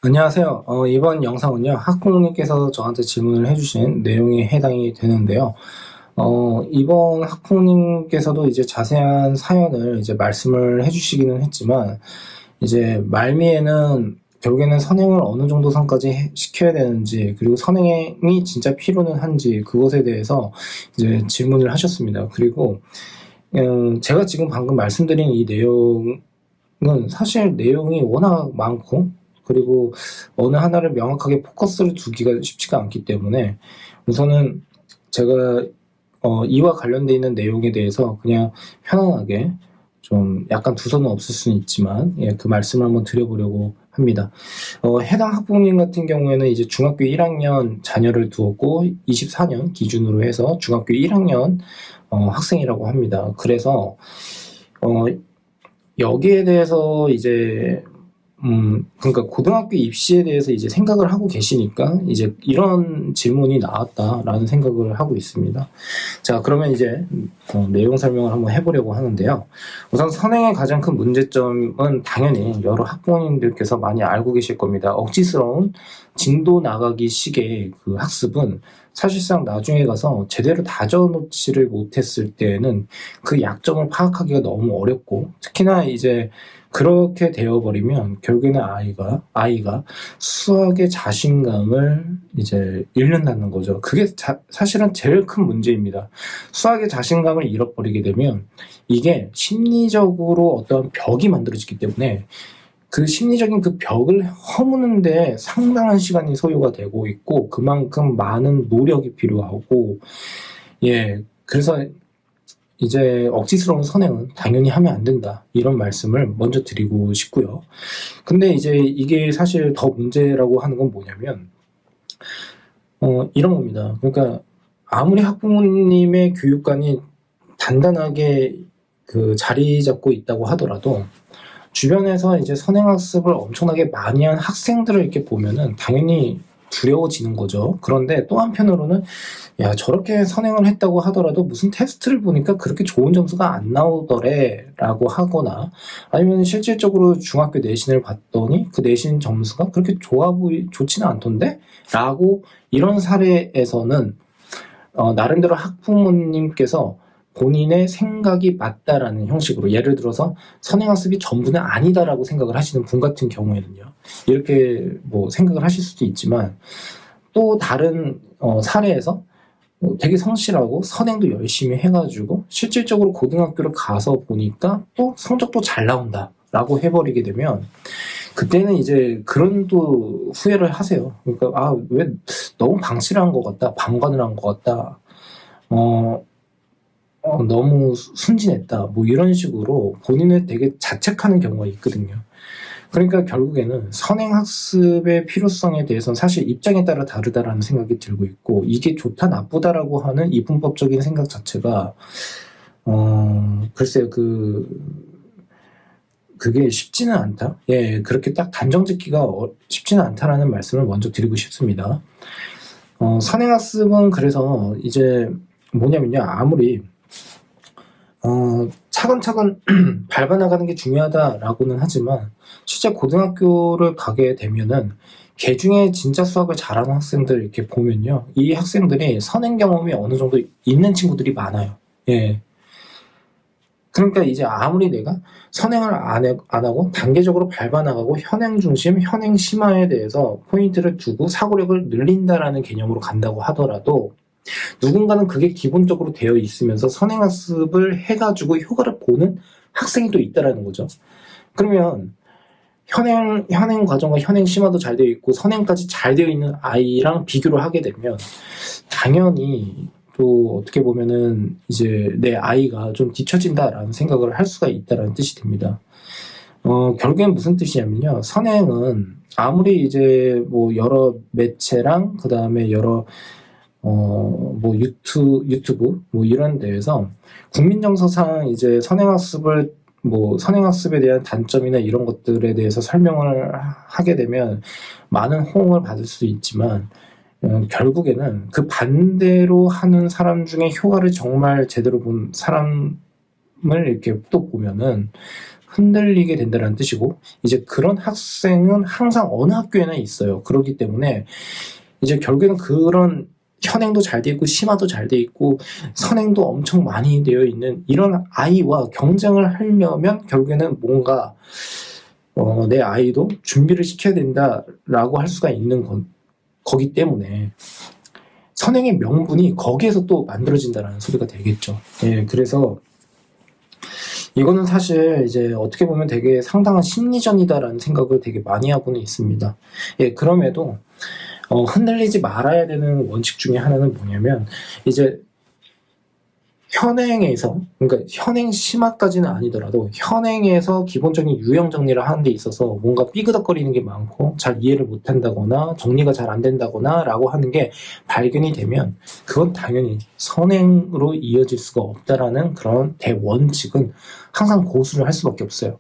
안녕하세요. 이번 영상은요, 학부모님께서 저한테 질문을 해주신 내용에 해당이 되는데요. 이번 학부모님께서도 이제 자세한 사연을 이제 말씀을 해주시기는 했지만, 이제 말미에는 결국에는 선행을 어느 정도 선까지 시켜야 되는지, 그리고 선행이 진짜 필요는 한지, 그것에 대해서 이제 질문을 하셨습니다. 그리고, 제가 지금 방금 말씀드린 이 내용은 사실 내용이 워낙 많고, 그리고 어느 하나를 명확하게 포커스를 두기가 쉽지가 않기 때문에 우선은 제가 이와 관련돼 있는 내용에 대해서 그냥 편안하게 좀 약간 두서는 없을 수는 있지만 그 말씀을 한번 드려보려고 합니다. 해당 학부모님 같은 경우에는 이제 중학교 1학년 자녀를 두었고 24년 기준으로 해서 중학교 1학년 학생이라고 합니다. 그래서 여기에 대해서 이제 그러니까 고등학교 입시에 대해서 이제 생각을 하고 계시니까 이제 이런 질문이 나왔다라는 생각을 하고 있습니다. 자, 그러면 이제 내용 설명을 한번 해보려고 하는데요. 우선 선행의 가장 큰 문제점은 당연히 여러 학부모님들께서 많이 알고 계실 겁니다. 억지스러운 진도 나가기 식의 그 학습은 사실상 나중에 가서 제대로 다져놓지를 못했을 때에는 그 약점을 파악하기가 너무 어렵고, 특히나 이제 그렇게 되어버리면 결국에는 아이가 수학의 자신감을 이제 잃는다는 거죠. 그게 사실은 제일 큰 문제입니다. 수학의 자신감을 잃어버리게 되면 이게 심리적으로 어떤 벽이 만들어지기 때문에 그 심리적인 그 벽을 허무는데 상당한 시간이 소요가 되고 있고, 그만큼 많은 노력이 필요하고, 그래서 이제 억지스러운 선행은 당연히 하면 안 된다, 이런 말씀을 먼저 드리고 싶고요. 근데 이제 이게 사실 더 문제라고 하는 건 뭐냐면 이런 겁니다. 그러니까 아무리 학부모님의 교육관이 단단하게 그 자리 잡고 있다고 하더라도 주변에서 이제 선행학습을 엄청나게 많이 한 학생들을 이렇게 보면은 당연히 두려워지는 거죠. 그런데 또 한편으로는 야, 저렇게 선행을 했다고 하더라도 무슨 테스트를 보니까 그렇게 좋은 점수가 안 나오더래 라고 하거나, 아니면 실질적으로 중학교 내신을 봤더니 그 내신 점수가 그렇게 좋지는 않던데? 라고, 이런 사례에서는 나름대로 학부모님께서 본인의 생각이 맞다라는 형식으로, 예를 들어서 선행학습이 전부는 아니다라고 생각을 하시는 분 같은 경우에는요, 이렇게 뭐 생각을 하실 수도 있지만, 또 다른 사례에서 되게 성실하고 선행도 열심히 해가지고 실질적으로 고등학교를 가서 보니까 또 성적도 잘 나온다 라고 해버리게 되면, 그때는 이제 그런 또 후회를 하세요. 그러니까 왜 너무 방치를 한 것 같다, 방관을 한 것 같다, 너무 순진했다, 뭐 이런 식으로 본인을 되게 자책하는 경우가 있거든요. 그러니까 결국에는 선행학습의 필요성에 대해서는 사실 입장에 따라 다르다라는 생각이 들고 있고, 이게 좋다 나쁘다라고 하는 이분법적인 생각 자체가 글쎄요, 그게 쉽지는 않다. 그렇게 딱 단정 짓기가 쉽지는 않다라는 말씀을 먼저 드리고 싶습니다. 선행학습은 그래서 이제 뭐냐면요, 아무리 차근차근 밟아나가는 게 중요하다라고는 하지만, 실제 고등학교를 가게 되면은 개 중에 진짜 수학을 잘하는 학생들 이렇게 보면요, 이 학생들이 선행 경험이 어느 정도 있는 친구들이 많아요. 그러니까 이제 아무리 내가 선행을 안 하고 단계적으로 밟아나가고 현행 중심, 현행 심화에 대해서 포인트를 두고 사고력을 늘린다라는 개념으로 간다고 하더라도, 누군가는 그게 기본적으로 되어 있으면서 선행학습을 해가지고 효과를 보는 학생이 또 있다라는 거죠. 그러면 현행 과정과 현행 심화도 잘 되어 있고 선행까지 잘 되어 있는 아이랑 비교를 하게 되면 당연히 또 어떻게 보면은 이제 내 아이가 좀 뒤처진다라는 생각을 할 수가 있다라는 뜻이 됩니다. 결국엔 무슨 뜻이냐면요, 선행은 아무리 이제 뭐 여러 매체랑 그 다음에 여러 뭐 유튜브 뭐 이런 데에서 국민 정서상 이제 선행학습에 대한 단점이나 이런 것들에 대해서 설명을 하게 되면 많은 호응을 받을 수 있지만, 결국에는 그 반대로 하는 사람 중에 효과를 정말 제대로 본 사람을 이렇게 또 보면은 흔들리게 된다는 뜻이고, 이제 그런 학생은 항상 어느 학교에나 있어요. 그렇기 때문에 이제 결국에는 그런 현행도 잘 돼 있고 심화도 잘 돼 있고 선행도 엄청 많이 되어 있는 이런 아이와 경쟁을 하려면 결국에는 뭔가 내 아이도 준비를 시켜야 된다라고 할 수가 있는 거기 때문에 선행의 명분이 거기에서 또 만들어진다라는 소리가 되겠죠. 예, 그래서 이거는 사실 이제 어떻게 보면 되게 상당한 심리전이다라는 생각을 되게 많이 하고는 있습니다. 예, 그럼에도 흔들리지 말아야 되는 원칙 중에 하나는 뭐냐면 이제 현행에서, 그러니까 현행 심화까지는 아니더라도 현행에서 기본적인 유형 정리를 하는 데 있어서 뭔가 삐그덕거리는 게 많고 잘 이해를 못한다거나 정리가 잘 안 된다거나 라고 하는 게 발견이 되면 그건 당연히 선행으로 이어질 수가 없다라는 그런 대원칙은 항상 고수를 할 수밖에 없어요.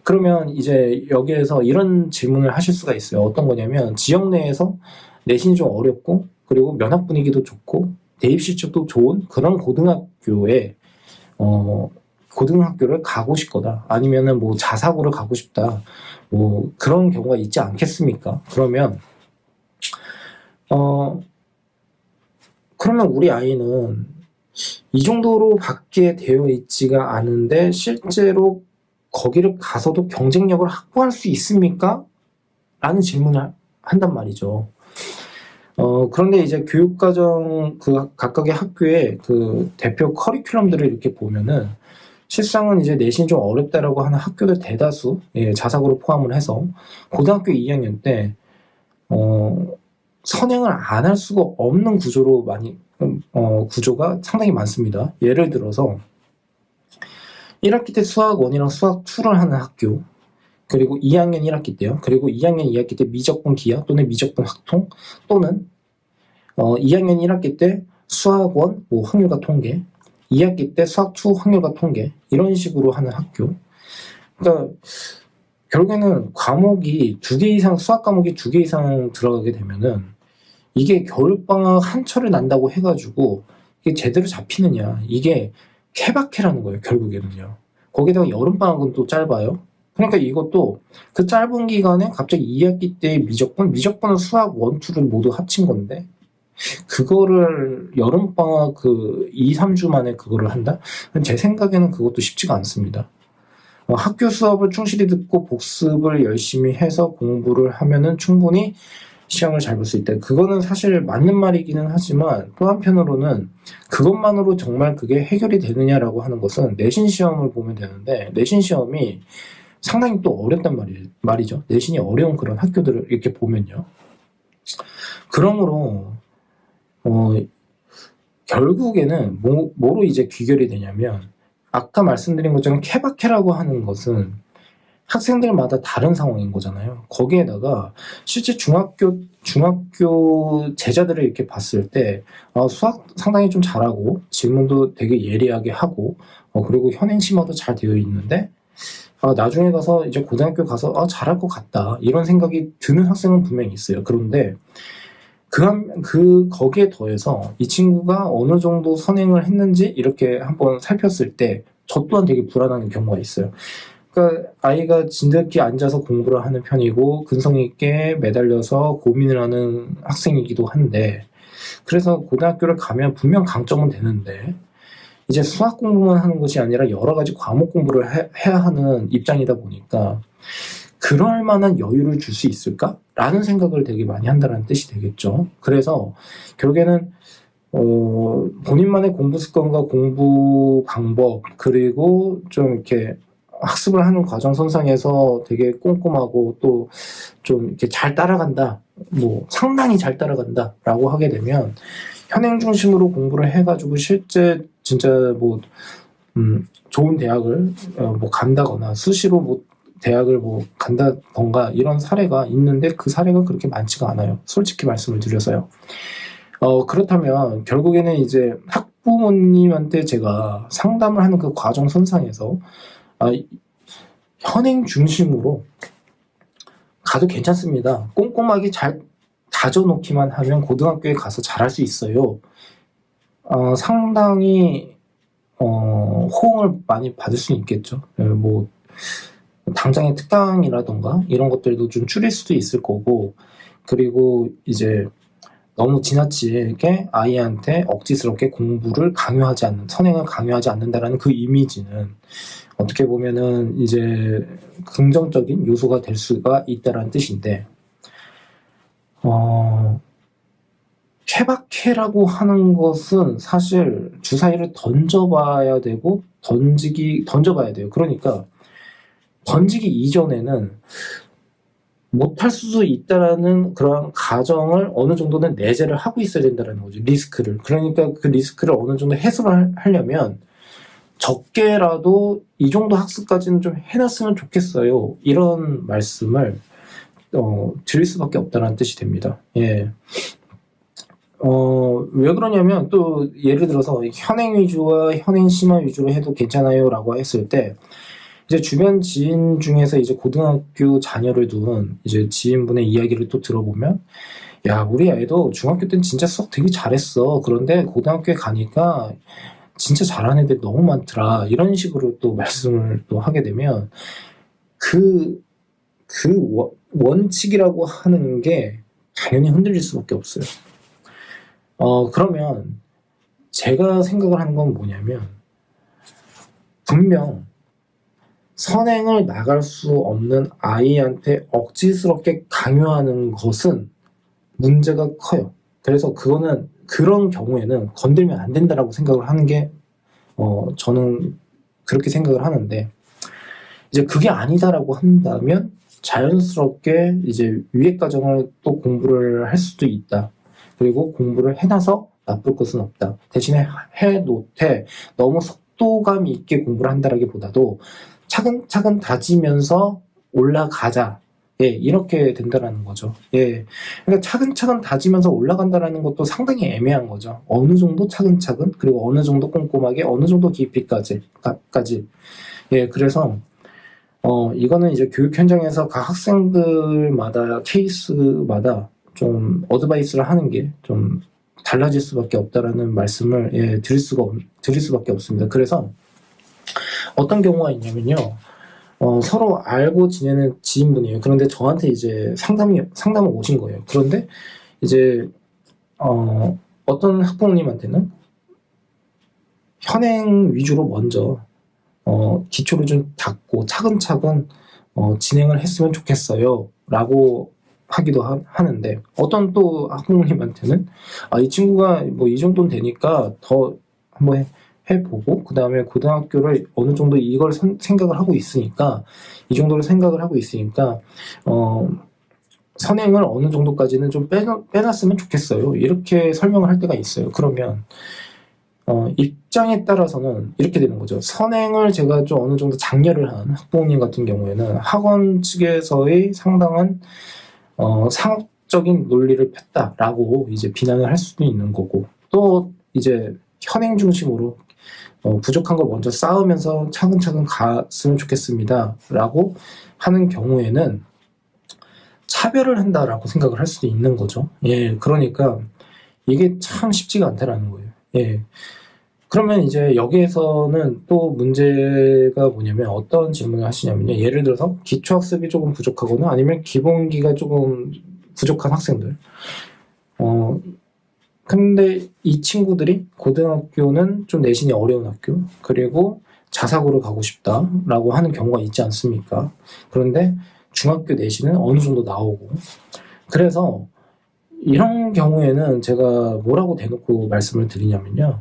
그러면 이제 여기에서 이런 질문을 하실 수가 있어요. 어떤 거냐면 지역 내에서 내신이 좀 어렵고 그리고 면학 분위기도 좋고 대입 실적도 좋은 그런 고등학교를 가고 싶거나 아니면은 뭐 자사고를 가고 싶다. 뭐 그런 경우가 있지 않겠습니까? 그러면 우리 아이는 이 정도로 밖에 되어 있지가 않은데 실제로 거기를 가서도 경쟁력을 확보할 수 있습니까? 라는 질문을 한단 말이죠. 그런데 이제 교육과정 그 각각의 학교의 그 대표 커리큘럼들을 이렇게 보면은 실상은 이제 내신이 좀 어렵다라고 하는 학교들 대다수, 예, 자사고를 포함을 해서 고등학교 2학년 때 선행을 안 할 수가 없는 구조로 구조가 상당히 많습니다. 예를 들어서 1학기 때 수학 1이랑 수학 2를 하는 학교, 그리고 2학년 1학기 때요. 그리고 2학년 2학기 때 미적분 기하 또는 미적분 확통 또는 2학년 1학기 때 수학 1 확률과 통계, 2학기 때 수학 2 확률과 통계 이런 식으로 하는 학교. 그러니까 결국에는 과목이 2개 이상 수학 과목이 2개 이상 들어가게 되면은 이게 겨울방학 한철을 난다고 해가지고 이게 제대로 잡히느냐, 이게 케바케라는 거예요. 결국에는요. 거기다가 여름방학은 또 짧아요. 그러니까 이것도 그 짧은 기간에 갑자기 2학기 때 미적분은 수학 1, 2를 모두 합친 건데 그거를 여름방학 2, 3주 만에 그거를 한다? 제 생각에는 그것도 쉽지가 않습니다. 학교 수업을 충실히 듣고 복습을 열심히 해서 공부를 하면은 충분히 시험을 잘 볼 수 있다. 그거는 사실 맞는 말이기는 하지만 또 한편으로는 그것만으로 정말 그게 해결이 되느냐라고 하는 것은 내신 시험을 보면 되는데 내신 시험이 상당히 또 어렵단 말이죠. 내신이 어려운 그런 학교들을 이렇게 보면요. 그러므로 결국에는 뭐로 이제 귀결이 되냐면 아까 말씀드린 것처럼 케바케라고 하는 것은 학생들마다 다른 상황인 거잖아요. 거기에다가 실제 중학교 제자들을 이렇게 봤을 때 수학 상당히 좀 잘하고 질문도 되게 예리하게 하고 그리고 현행 심화도 잘 되어 있는데 나중에 가서 이제 고등학교 가서 잘할 것 같다 이런 생각이 드는 학생은 분명히 있어요. 그런데 거기에 더해서 이 친구가 어느 정도 선행을 했는지 이렇게 한번 살폈을 때 저 또한 되게 불안한 경우가 있어요. 그러니까 아이가 진득히 앉아서 공부를 하는 편이고 근성 있게 매달려서 고민을 하는 학생이기도 한데 그래서 고등학교를 가면 분명 강점은 되는데 이제 수학 공부만 하는 것이 아니라 여러 가지 과목 공부를 해야 하는 입장이다 보니까 그럴 만한 여유를 줄 수 있을까? 라는 생각을 되게 많이 한다는 뜻이 되겠죠. 그래서 결국에는 본인만의 공부 습관과 공부 방법 그리고 좀 이렇게 학습을 하는 과정 선상에서 되게 꼼꼼하고 또 좀 이렇게 잘 따라간다, 상당히 잘 따라간다라고 하게 되면 현행 중심으로 공부를 해가지고 실제 진짜 좋은 대학을 간다거나 수시로 대학을 간다던가 이런 사례가 있는데 그 사례가 그렇게 많지가 않아요. 솔직히 말씀을 드려서요. 그렇다면 결국에는 이제 학부모님한테 제가 상담을 하는 그 과정 선상에서 현행 중심으로 가도 괜찮습니다. 꼼꼼하게 잘 다져놓기만 하면 고등학교에 가서 잘할 수 있어요. 상당히 호응을 많이 받을 수 있겠죠. 당장의 특강이라던가 이런 것들도 좀 줄일 수도 있을 거고, 그리고 이제 너무 지나치게 아이한테 억지스럽게 공부를 강요하지 않는, 선행을 강요하지 않는다라는 그 이미지는 어떻게 보면은 이제 긍정적인 요소가 될 수가 있다라는 뜻인데, 케바케라고 하는 것은 사실 주사위를 던져봐야 되고, 던져봐야 돼요. 그러니까 던지기 이전에는 못할 수도 있다라는 그런 가정을 어느 정도는 내재를 하고 있어야 된다는 거죠. 리스크를. 그러니까 그 리스크를 어느 정도 해소를 하려면 적게라도 이 정도 학습까지는 좀 해놨으면 좋겠어요. 이런 말씀을 드릴 수밖에 없다는 뜻이 됩니다. 예. 왜 그러냐면 또 예를 들어서 현행 위주와 현행 심화 위주로 해도 괜찮아요 라고 했을 때, 이제 주변 지인 중에서 이제 고등학교 자녀를 둔 이제 지인분의 이야기를 또 들어보면, 야, 우리 애도 중학교 때는 진짜 수학 되게 잘했어. 그런데 고등학교에 가니까 진짜 잘하는 애들 너무 많더라. 이런 식으로 또 말씀을 또 하게 되면 그 원칙이라고 하는 게 당연히 흔들릴 수밖에 없어요. 그러면 제가 생각을 하는 건 뭐냐면, 분명 선행을 나갈 수 없는 아이한테 억지스럽게 강요하는 것은 문제가 커요. 그래서 그런 경우에는 건들면 안 된다라고 생각을 하는 게, 저는 그렇게 생각을 하는데, 이제 그게 아니다라고 한다면 자연스럽게 이제 위액과정을 또 공부를 할 수도 있다. 그리고 공부를 해놔서 나쁠 것은 없다. 대신에 해놓되 너무 속도감 있게 공부를 한다라기보다도 차근차근 다지면서 올라가자. 예, 이렇게 된다라는 거죠. 예. 그러니까 차근차근 다지면서 올라간다라는 것도 상당히 애매한 거죠. 어느 정도 차근차근, 그리고 어느 정도 꼼꼼하게, 어느 정도 깊이까지. 예, 그래서, 이거는 이제 교육 현장에서 각 학생들마다, 케이스마다 좀 어드바이스를 하는 게 좀 달라질 수밖에 없다라는 말씀을, 예, 드릴 수밖에 없습니다. 그래서 어떤 경우가 있냐면요. 서로 알고 지내는 지인분이에요. 그런데 저한테 이제 상담을 오신 거예요. 그런데 이제, 어떤 학부모님한테는 현행 위주로 먼저, 기초를 좀 닦고 차근차근, 진행을 했으면 좋겠어요. 라고 하기도 하는데, 어떤 또 학부모님한테는, 이 친구가 뭐 이 정도는 되니까 더 한번 해보고, 그 다음에 고등학교를 어느 정도 이걸 생각을 하고 있으니까, 이 정도로 생각을 하고 있으니까, 선행을 어느 정도까지는 좀 빼놨으면 좋겠어요. 이렇게 설명을 할 때가 있어요. 그러면, 입장에 따라서는 이렇게 되는 거죠. 선행을 제가 좀 어느 정도 장려를 한 학부모님 같은 경우에는 학원 측에서의 상당한, 상업적인 논리를 폈다라고 이제 비난을 할 수도 있는 거고, 또 이제 현행 중심으로 부족한 걸 먼저 쌓으면서 차근차근 갔으면 좋겠습니다 라고 하는 경우에는 차별을 한다라고 생각을 할 수도 있는 거죠. 예, 그러니까 이게 참 쉽지가 않다라는 거예요. 예. 그러면 이제 여기에서는 또 문제가 뭐냐면, 어떤 질문을 하시냐면요. 예를 들어서 기초학습이 조금 부족하거나 아니면 기본기가 조금 부족한 학생들. 근데 이 친구들이 고등학교는 좀 내신이 어려운 학교, 그리고 자사고를 가고 싶다라고 하는 경우가 있지 않습니까? 그런데 중학교 내신은 어느 정도 나오고, 그래서 이런 경우에는 제가 뭐라고 대놓고 말씀을 드리냐면요.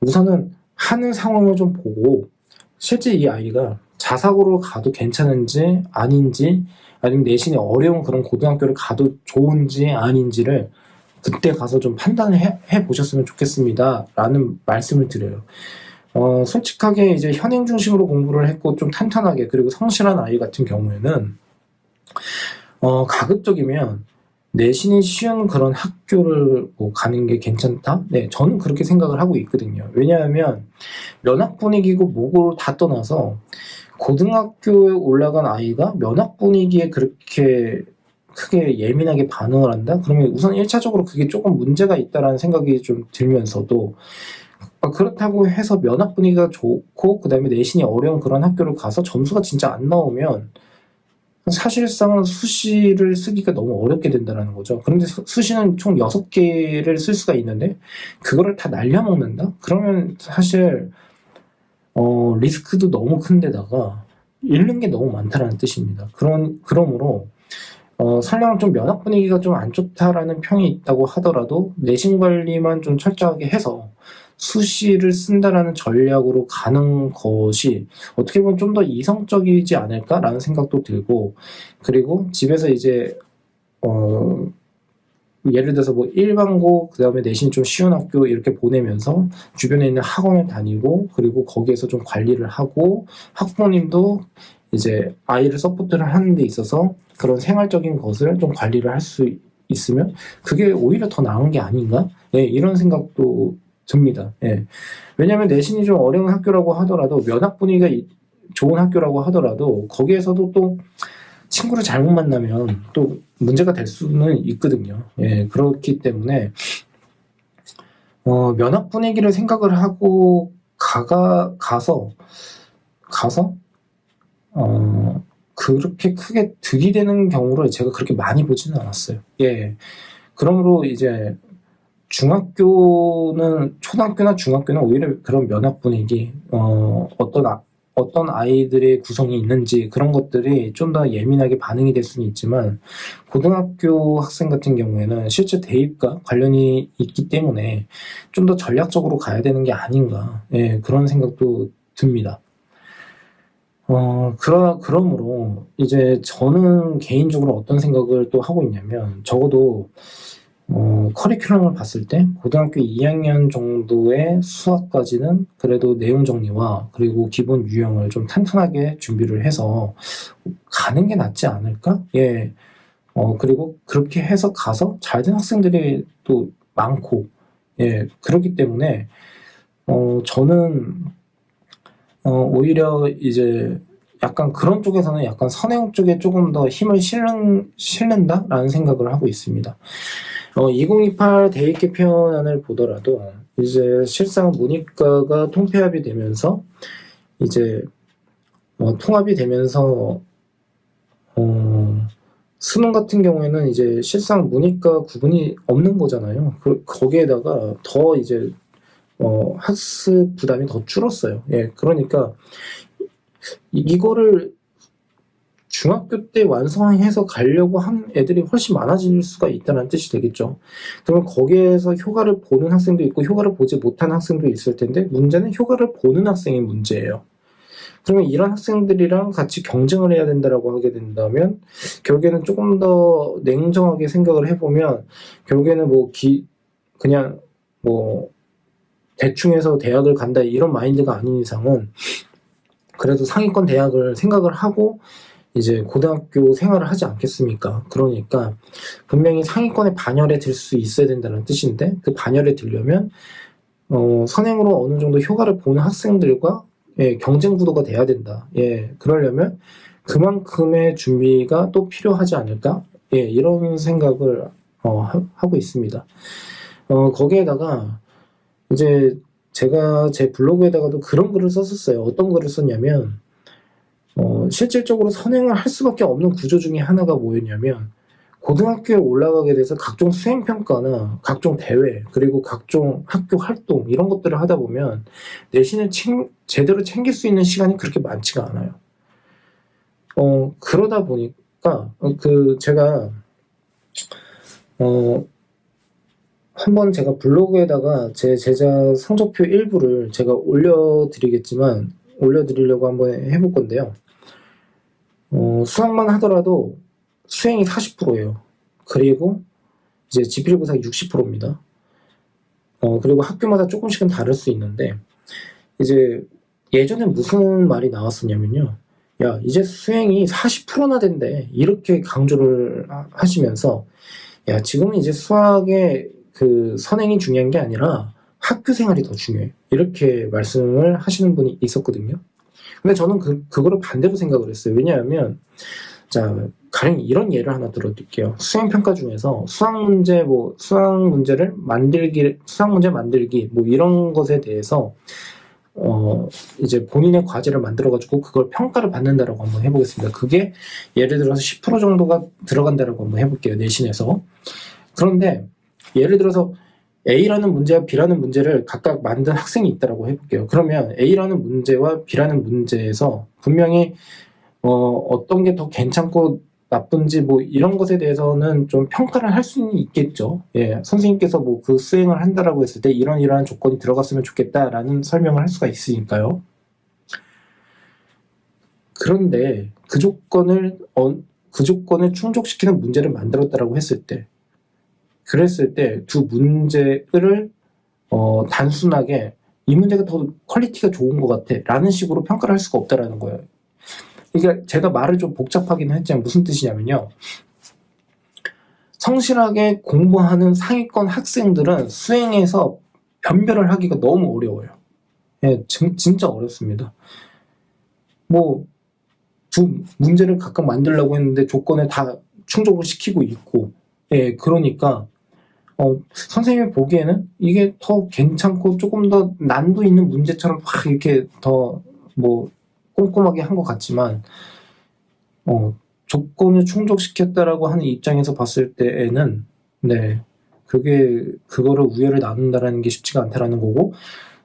우선은 하는 상황을 좀 보고, 실제 이 아이가 자사고를 가도 괜찮은지 아닌지, 아니면 내신이 어려운 그런 고등학교를 가도 좋은지 아닌지를 그때 가서 좀 판단을 해 보셨으면 좋겠습니다 라는 말씀을 드려요. 솔직하게 이제 현행 중심으로 공부를 했고 좀 탄탄하게, 그리고 성실한 아이 같은 경우에는 가급적이면 내신이 쉬운 그런 학교를 뭐 가는 게 괜찮다? 네, 저는 그렇게 생각을 하고 있거든요. 왜냐하면 면학 분위기고 뭐고 다 떠나서 고등학교에 올라간 아이가 면학 분위기에 그렇게 크게 예민하게 반응을 한다? 그러면 우선 1차적으로 그게 조금 문제가 있다라는 생각이 좀 들면서도, 그렇다고 해서 면학 분위기가 좋고 그다음에 내신이 어려운 그런 학교를 가서 점수가 진짜 안 나오면 사실상은 수시를 쓰기가 너무 어렵게 된다는 거죠. 그런데 수시는 총 6개를 쓸 수가 있는데 그거를 다 날려먹는다? 그러면 사실 리스크도 너무 큰데다가 잃는 게 너무 많다라는 뜻입니다. 그러므로 설령 좀 면학 분위기가 좀 안 좋다라는 평이 있다고 하더라도 내신 관리만 좀 철저하게 해서 수시를 쓴다라는 전략으로 가는 것이 어떻게 보면 좀 더 이성적이지 않을까라는 생각도 들고, 그리고 집에서 이제 예를 들어서 뭐 일반고 그다음에 내신 좀 쉬운 학교 이렇게 보내면서 주변에 있는 학원을 다니고 그리고 거기에서 좀 관리를 하고 학부모님도 이제 아이를 서포트를 하는 데 있어서 그런 생활적인 것을 좀 관리를 할 수 있으면 그게 오히려 더 나은 게 아닌가? 네, 이런 생각도 듭니다. 예. 왜냐하면 내신이 좀 어려운 학교라고 하더라도 면학 분위기가 좋은 학교라고 하더라도 거기에서도 또 친구를 잘못 만나면 또 문제가 될 수는 있거든요. 예, 그렇기 때문에 면학 분위기를 생각을 하고 가서 그렇게 크게 득이 되는 경우를 제가 그렇게 많이 보지는 않았어요. 예. 그러므로 이제 초등학교나 중학교는 오히려 그런 면학 분위기, 어떤 아이들의 구성이 있는지 그런 것들이 좀 더 예민하게 반응이 될 수는 있지만 고등학교 학생 같은 경우에는 실제 대입과 관련이 있기 때문에 좀 더 전략적으로 가야 되는 게 아닌가, 예, 그런 생각도 듭니다. 그러므로 이제 저는 개인적으로 어떤 생각을 또 하고 있냐면 적어도 커리큘럼을 봤을 때 고등학교 2학년 정도의 수학까지는 그래도 내용 정리와 그리고 기본 유형을 좀 탄탄하게 준비를 해서 가는 게 낫지 않을까? 예. 그리고 그렇게 해서 가서 잘 된 학생들이 또 많고, 예. 그렇기 때문에, 저는, 오히려 이제 약간 그런 쪽에서는 약간 선행 쪽에 조금 더 힘을 실는다라는 생각을 하고 있습니다. 2028 대입 개편안을 보더라도 이제 실상 문이과가 통폐합이 되면서 이제 통합이 되면서 수능 같은 경우에는 이제 실상 문이과 구분이 없는 거잖아요. 거기에다가 더 이제 학습 부담이 더 줄었어요. 예, 그러니까 이거를 중학교 때 완성해서 가려고 한 애들이 훨씬 많아질 수가 있다는 뜻이 되겠죠. 그러면 거기에서 효과를 보는 학생도 있고 효과를 보지 못한 학생도 있을 텐데 문제는 효과를 보는 학생이 문제예요. 그러면 이런 학생들이랑 같이 경쟁을 해야 된다라고 하게 된다면 결국에는 조금 더 냉정하게 생각을 해보면 결국에는 그냥 대충 해서 대학을 간다 이런 마인드가 아닌 이상은 그래도 상위권 대학을 생각을 하고 이제 고등학교 생활을 하지 않겠습니까? 그러니까 분명히 상위권에 반열에 들 수 있어야 된다는 뜻인데 그 반열에 들려면 선행으로 어느 정도 효과를 보는 학생들과 경쟁 구도가 돼야 된다. 예, 그러려면 그만큼의 준비가 또 필요하지 않을까? 예, 이런 생각을 하고 있습니다. 거기에다가 이제 제가 제 블로그에다가도 그런 글을 썼었어요. 어떤 글을 썼냐면 실질적으로 선행을 할 수밖에 없는 구조 중에 하나가 뭐였냐면 고등학교에 올라가게 돼서 각종 수행평가나 각종 대회 그리고 각종 학교 활동 이런 것들을 하다 보면 내신을 제대로 챙길 수 있는 시간이 그렇게 많지가 않아요. 그러다 보니까 제가 한번 제가 블로그에다가 제 제자 성적표 일부를 제가 올려드리려고 한번 해볼 건데요. 수학만 하더라도 수행이 40%예요. 그리고 이제 지필고사 60%입니다. 그리고 학교마다 조금씩은 다를 수 있는데 이제 예전에 무슨 말이 나왔었냐면요. 야, 이제 수행이 40%나 된대. 이렇게 강조를 하시면서 야, 지금은 이제 수학의 그 선행이 중요한 게 아니라 학교 생활이 더 중요해. 이렇게 말씀을 하시는 분이 있었거든요. 근데 저는 그거를 반대로 생각을 했어요. 왜냐하면 자, 가령 이런 예를 하나 들어드릴게요. 수행평가 중에서 수학 문제를 수학 문제 만들기, 뭐 이런 것에 대해서, 이제 본인의 과제를 만들어가지고 그걸 평가를 받는다라고 한번 해보겠습니다. 그게 예를 들어서 10% 정도가 들어간다라고 한번 해볼게요. 내신에서. 그런데 예를 들어서 A라는 문제와 B라는 문제를 각각 만든 학생이 있다라고 해볼게요. 그러면 A라는 문제와 B라는 문제에서 분명히 어떤 게 더 괜찮고 나쁜지 뭐 이런 것에 대해서는 좀 평가를 할 수는 있겠죠. 예, 선생님께서 뭐 그 수행을 한다라고 했을 때 이러한 조건이 들어갔으면 좋겠다라는 설명을 할 수가 있으니까요. 그런데 그 조건을 충족시키는 문제를 만들었다라고 했을 때, 그랬을 때 두 문제를 단순하게 이 문제가 더 퀄리티가 좋은 것 같아 라는 식으로 평가를 할 수가 없다라는 거예요. 그러니까 제가 말을 좀 복잡하긴 했지만 무슨 뜻이냐면요. 성실하게 공부하는 상위권 학생들은 수행에서 변별을 하기가 너무 어려워요. 예, 진짜 어렵습니다. 뭐 두 문제를 각각 만들려고 했는데 조건을 다 충족을 시키고 있고, 예, 그러니까 선생님이 보기에는 이게 더 괜찮고 조금 더 난도 있는 문제처럼 확 이렇게 더 뭐 꼼꼼하게 한 것 같지만, 조건을 충족시켰다라고 하는 입장에서 봤을 때에는, 네, 그거를 우열을 나눈다라는 게 쉽지가 않다라는 거고,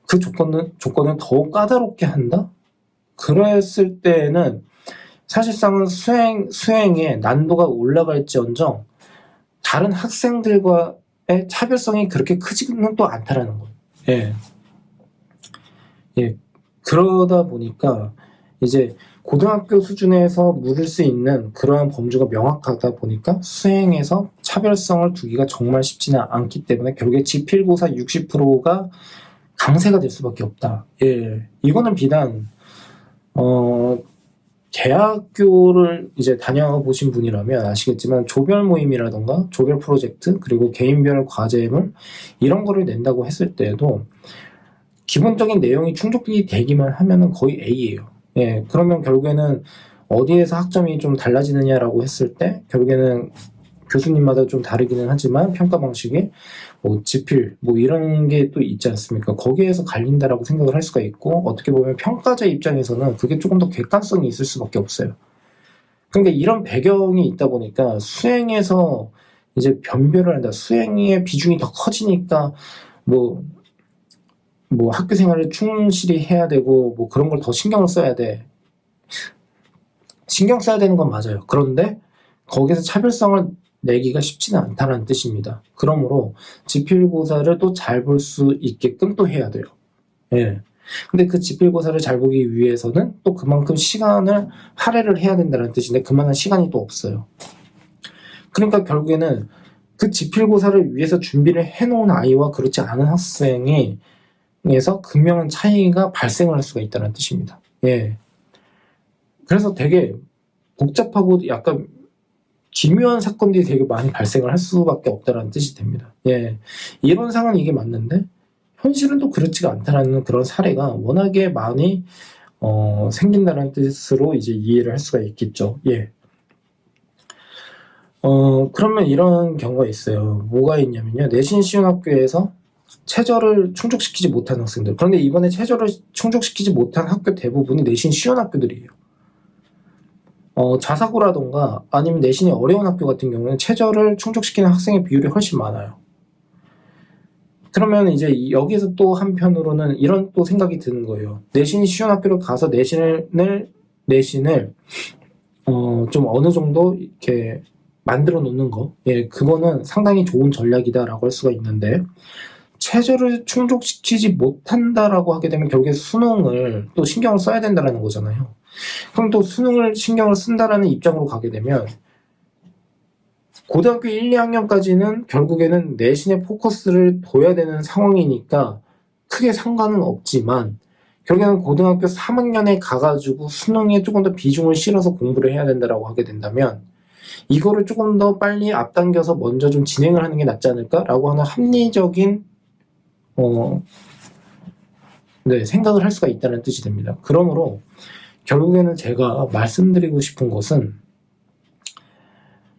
그 조건은 더욱 까다롭게 한다? 그랬을 때에는 사실상은 수행의 난도가 올라갈지언정 다른 학생들과의 차별성이 그렇게 크지는 또 않다라는 거예요. 예. 예. 그러다 보니까 이제 고등학교 수준에서 물을 수 있는 그러한 범주가 명확하다 보니까 수행에서 차별성을 두기가 정말 쉽지는 않기 때문에 결국에 지필고사 60%가 강세가 될 수밖에 없다. 예. 이거는 비단 대학교를 이제 다녀보신 분이라면 아시겠지만 조별 모임이라던가 조별 프로젝트 그리고 개인별 과제물 이런 거를 낸다고 했을 때에도 기본적인 내용이 충족이 되기만 하면은 거의 A예요. 예, 그러면 결국에는 어디에서 학점이 좀 달라지느냐라고 했을 때 결국에는 교수님마다 좀 다르기는 하지만 평가 방식이 뭐 지필 뭐 이런 게 또 있지 않습니까? 거기에서 갈린다라고 생각을 할 수가 있고 어떻게 보면 평가자 입장에서는 그게 조금 더 객관성이 있을 수밖에 없어요. 그러니까 이런 배경이 있다 보니까 수행에서 이제 변별을 한다. 수행의 비중이 더 커지니까 뭐 학교 생활을 충실히 해야 되고 뭐 그런 걸 더 신경을 써야 돼. 신경 써야 되는 건 맞아요. 그런데 거기서 차별성을 내기가 쉽지는 않다는 뜻입니다. 그러므로 지필고사를 또 잘 볼 수 있게끔 또 해야 돼요. 예. 근데 그 지필고사를 잘 보기 위해서는 또 그만큼 시간을 할애를 해야 된다는 뜻인데 그만한 시간이 또 없어요. 그러니까 결국에는 그 지필고사를 위해서 준비를 해놓은 아이와 그렇지 않은 학생이 에서 극명한 차이가 발생을 할 수가 있다는 뜻입니다. 예. 그래서 되게 복잡하고 약간 기묘한 사건들이 되게 많이 발생을 할 수밖에 없다는 뜻이 됩니다. 예. 이론상은 이게 맞는데 현실은 또 그렇지가 않다라는 그런 사례가 워낙에 많이 생긴다는 뜻으로 이제 이해를 할 수가 있겠죠. 예. 그러면 이런 경우가 있어요. 뭐가 있냐면요. 내신 쉬운 학교에서 최저를 충족시키지 못한 학생들. 그런데 이번에 최저를 충족시키지 못한 학교 대부분이 내신 쉬운 학교들이에요. 자사고라던가 아니면 내신이 어려운 학교 같은 경우는 최저를 충족시키는 학생의 비율이 훨씬 많아요. 그러면 이제 여기서 또 한편으로는 이런 또 생각이 드는 거예요. 내신이 쉬운 학교를 가서 내신을 좀 어느 정도 이렇게 만들어 놓는 거. 예, 그거는 상당히 좋은 전략이다라고 할 수가 있는데 최저를 충족시키지 못한다라고 하게 되면 결국에 수능을 또 신경을 써야 된다라는 거잖아요. 그럼 또 수능을 신경을 쓴다라는 입장으로 가게 되면 고등학교 1, 2학년까지는 결국에는 내신에 포커스를 둬야 되는 상황이니까 크게 상관은 없지만 결국에는 고등학교 3학년에 가가지고 수능에 조금 더 비중을 실어서 공부를 해야 된다라고 하게 된다면 이거를 조금 더 빨리 앞당겨서 먼저 좀 진행을 하는 게 낫지 않을까라고 하는 합리적인 생각을 할 수가 있다는 뜻이 됩니다. 그러므로 결국에는 제가 말씀드리고 싶은 것은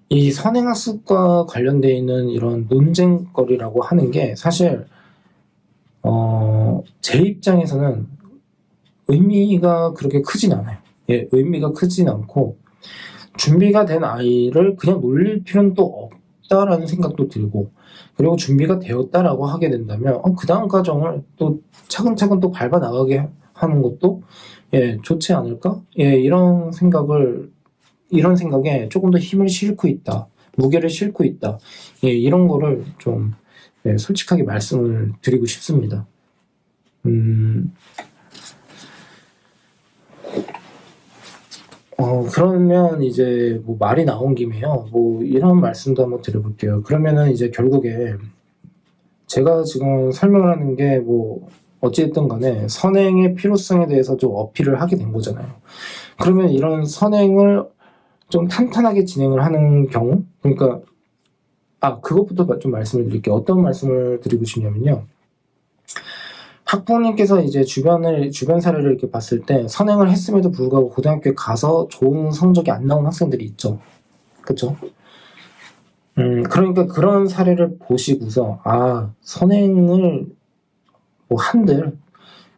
이 선행학습과 관련되어 있는 이런 논쟁거리라고 하는 게 사실 제 입장에서는 의미가 그렇게 크진 않아요. 예, 의미가 크진 않고 준비가 된 아이를 그냥 놀릴 필요는 또 없다라는 생각도 들고, 그리고 준비가 되었다라고 하게 된다면 그 다음 과정을 또 차근차근 또 밟아 나가게 하는 것도 좋지 않을까? 이런 생각에 조금 더 힘을 싣고 있다, 무게를 싣고 있다, 이런 거를 좀 솔직하게 말씀을 드리고 싶습니다. 그러면 이제 뭐 말이 나온 김에요. 뭐 이런 말씀도 한번 드려볼게요. 그러면은 이제 결국에 제가 지금 설명을 하는 게 뭐 어찌됐든 간에 선행의 필요성에 대해서 좀 어필을 하게 된 거잖아요. 그러면 이런 선행을 좀 탄탄하게 진행을 하는 경우, 그러니까 그것부터 좀 말씀을 드릴게요. 어떤 말씀을 드리고 싶냐면요. 학부모님께서 이제 주변 사례를 이렇게 봤을 때 선행을 했음에도 불구하고 고등학교에 가서 좋은 성적이 안 나온 학생들이 있죠. 그쵸? 그러니까 그런 사례를 보시고서 선행을 뭐 한들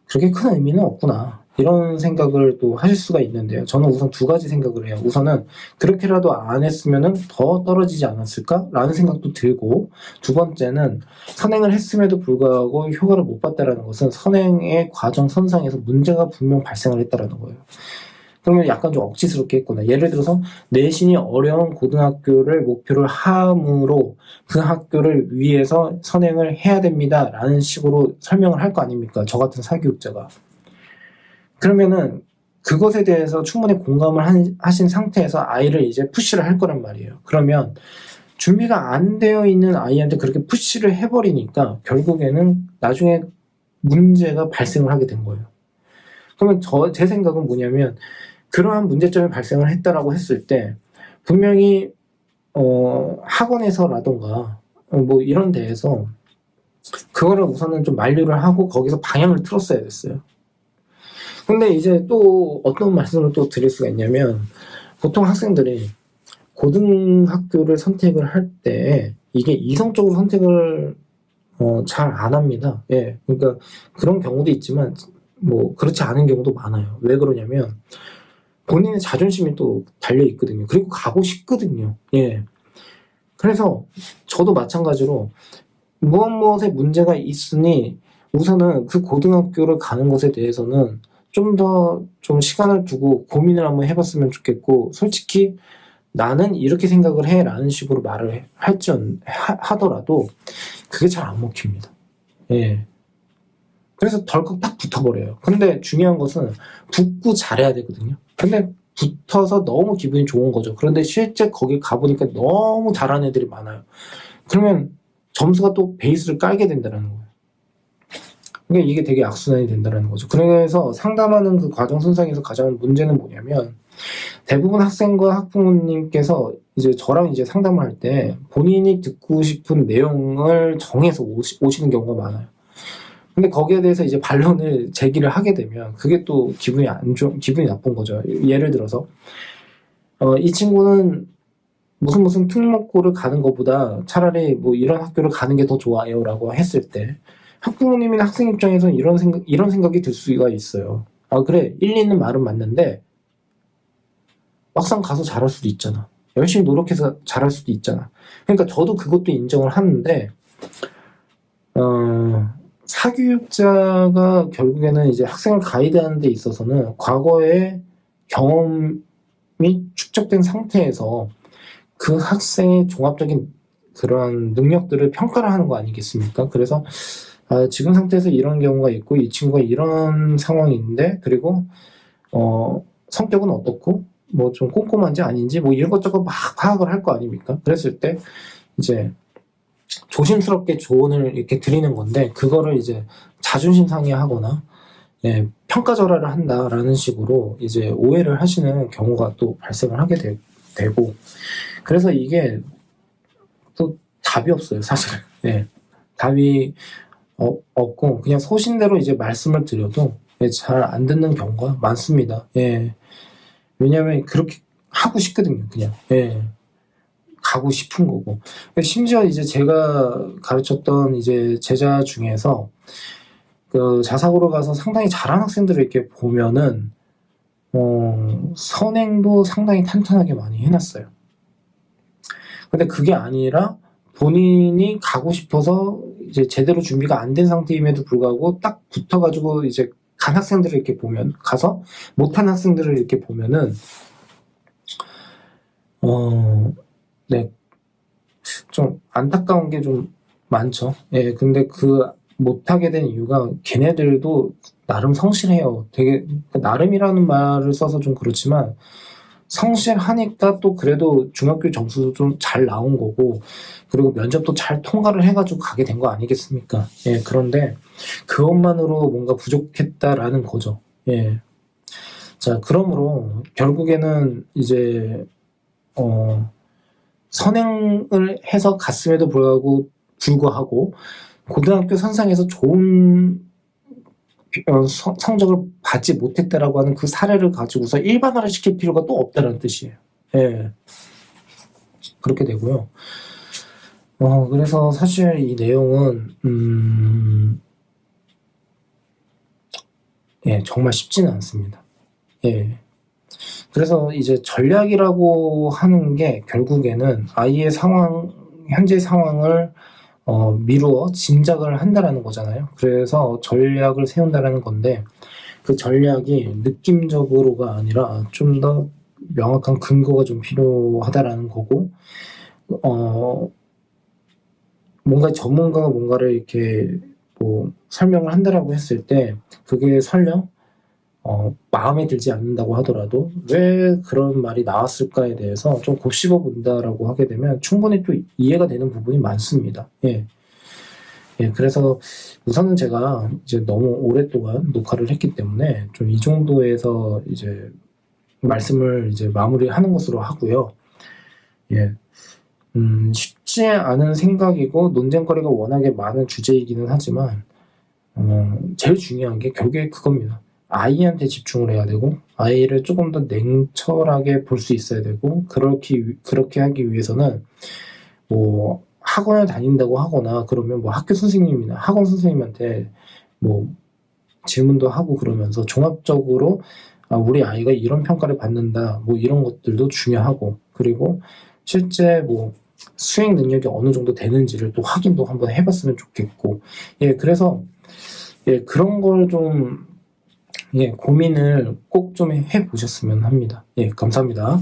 그렇게 큰 의미는 없구나, 이런 생각을 또 하실 수가 있는데요. 저는 우선 두 가지 생각을 해요. 우선은 그렇게라도 안 했으면은 더 떨어지지 않았을까라는 생각도 들고, 두 번째는 선행을 했음에도 불구하고 효과를 못 봤다라는 것은 선행의 과정 선상에서 문제가 분명 발생을 했다라는 거예요. 그러면 약간 좀 억지스럽게 했구나. 예를 들어서 내신이 어려운 고등학교를 목표를 함으로 그 학교를 위해서 선행을 해야 됩니다라는 식으로 설명을 할 거 아닙니까? 저 같은 사교육자가. 그러면은 그것에 대해서 충분히 공감을 하신 상태에서 아이를 이제 푸시를 할 거란 말이에요. 그러면 준비가 안 되어 있는 아이한테 그렇게 푸시를 해버리니까 결국에는 나중에 문제가 발생을 하게 된 거예요. 그러면 제 생각은 뭐냐면, 그러한 문제점이 발생을 했다라고 했을 때 분명히 학원에서라던가 뭐 이런 데에서 그거를 우선은 좀 만류를 하고 거기서 방향을 틀었어야 됐어요. 근데 이제 또 어떤 말씀을 또 드릴 수가 있냐면, 보통 학생들이 고등학교를 선택을 할 때 이게 이성적으로 선택을 잘 안 합니다. 그러니까 그런 경우도 있지만 뭐 그렇지 않은 경우도 많아요. 왜 그러냐면 본인의 자존심이 또 달려 있거든요. 그리고 가고 싶거든요. 그래서 저도 마찬가지로 무엇에 문제가 있으니 우선은 그 고등학교를 가는 것에 대해서는 좀 더 좀 시간을 두고 고민을 한번 해봤으면 좋겠고, 솔직히 나는 이렇게 생각을 해 라는 식으로 말을 하더라도 그게 잘 안 먹힙니다. 그래서 덜컥 딱 붙어버려요. 근데 중요한 것은 붙고 잘해야 되거든요. 근데 붙어서 너무 기분이 좋은 거죠. 그런데 실제 거기 가보니까 너무 잘하는 애들이 많아요. 그러면 점수가 또 베이스를 깔게 된다는 거예요. 그러니까 이게 되게 악순환이 된다는 거죠. 그래서 상담하는 그 과정 선상에서 가장 문제는 뭐냐면, 대부분 학생과 학부모님께서 이제 저랑 이제 상담을 할 때 본인이 듣고 싶은 내용을 정해서 오시는 경우가 많아요. 근데 거기에 대해서 이제 반론을 제기를 하게 되면 그게 또 기분이 나쁜 거죠. 예를 들어서 이 친구는 무슨 특목고를 가는 것보다 차라리 뭐 이런 학교를 가는 게 더 좋아요라고 했을 때 학부모님이나 학생 입장에서는 이런 생각이 들 수가 있어요. 그래, 일리 있는 말은 맞는데 막상 가서 잘할 수도 있잖아. 열심히 노력해서 잘할 수도 있잖아. 그러니까 저도 그것도 인정을 하는데 사교육자가 결국에는 이제 학생을 가이드하는 데 있어서는 과거의 경험이 축적된 상태에서 그 학생의 종합적인 그런 능력들을 평가를 하는 거 아니겠습니까? 그래서 지금 상태에서 이런 경우가 있고 이 친구가 이런 상황인데, 그리고 성격은 어떻고 뭐 좀 꼼꼼한지 아닌지 뭐 이런 것저것 막 파악을 할 거 아닙니까? 그랬을 때 이제 조심스럽게 조언을 이렇게 드리는 건데, 그거를 이제 자존심 상해하거나 평가절하를 한다라는 식으로 이제 오해를 하시는 경우가 또 발생을 하게 되고, 그래서 이게 또 답이 없어요, 사실은. 답이 없고 그냥 소신대로 이제 말씀을 드려도 잘 안 듣는 경우가 많습니다. 왜냐하면 그렇게 하고 싶거든요, 그냥. 가고 싶은 거고. 심지어 이제 제가 가르쳤던 이제 제자 중에서 그 자사고를 가서 상당히 잘하는 학생들을 이렇게 보면은 선행도 상당히 탄탄하게 많이 해놨어요. 근데 그게 아니라 본인이 가고 싶어서 이제 제대로 준비가 안 된 상태임에도 불구하고 딱 붙어가지고 이제 간 학생들을 이렇게 보면, 가서 못한 학생들을 이렇게 보면은 네, 좀 안타까운 게 좀 많죠. 예, 근데 그 못하게 된 이유가 걔네들도 나름 성실해요. 되게, 나름이라는 말을 써서 좀 그렇지만, 성실하니까 또 그래도 중학교 점수도 좀 잘 나온 거고, 그리고 면접도 잘 통과를 해가지고 가게 된 거 아니겠습니까? 예, 그런데 그것만으로 뭔가 부족했다라는 거죠. 예. 자, 그러므로 결국에는 이제, 선행을 해서 갔음에도 불구하고 고등학교 선상에서 좋은 성적을 받지 못했다라고 하는 그 사례를 가지고서 일반화를 시킬 필요가 또 없다는 뜻이에요. 예. 그렇게 되고요. 그래서 사실 이 내용은, 예, 정말 쉽지는 않습니다. 예. 그래서 이제 전략이라고 하는 게 결국에는 아이의 현재 상황을 미루어 짐작을 한다라는 거잖아요. 그래서 전략을 세운다라는 건데, 그 전략이 느낌적으로가 아니라 좀 더 명확한 근거가 좀 필요하다라는 거고, 뭔가 전문가가 뭔가를 이렇게 뭐 설명을 한다라고 했을 때, 그게 설령 마음에 들지 않는다고 하더라도 왜 그런 말이 나왔을까에 대해서 좀 곱씹어 본다라고 하게 되면 충분히 또 이해가 되는 부분이 많습니다. 예. 예, 그래서 우선은 제가 이제 너무 오랫동안 녹화를 했기 때문에 좀 이 정도에서 이제 말씀을 이제 마무리하는 것으로 하고요. 예. 쉽지 않은 생각이고 논쟁거리가 워낙에 많은 주제이기는 하지만, 제일 중요한 게 결국에 그겁니다. 아이한테 집중을 해야 되고, 아이를 조금 더 냉철하게 볼 수 있어야 되고, 그렇게 하기 위해서는, 뭐, 학원을 다닌다고 하거나, 그러면 뭐 학교 선생님이나 학원 선생님한테 뭐 질문도 하고 그러면서 종합적으로, 우리 아이가 이런 평가를 받는다, 뭐 이런 것들도 중요하고, 그리고 실제 뭐 수행 능력이 어느 정도 되는지를 또 확인도 한번 해봤으면 좋겠고, 예, 그래서, 예, 그런 걸 좀, 예, 고민을 꼭 좀 해보셨으면 합니다. 예, 감사합니다.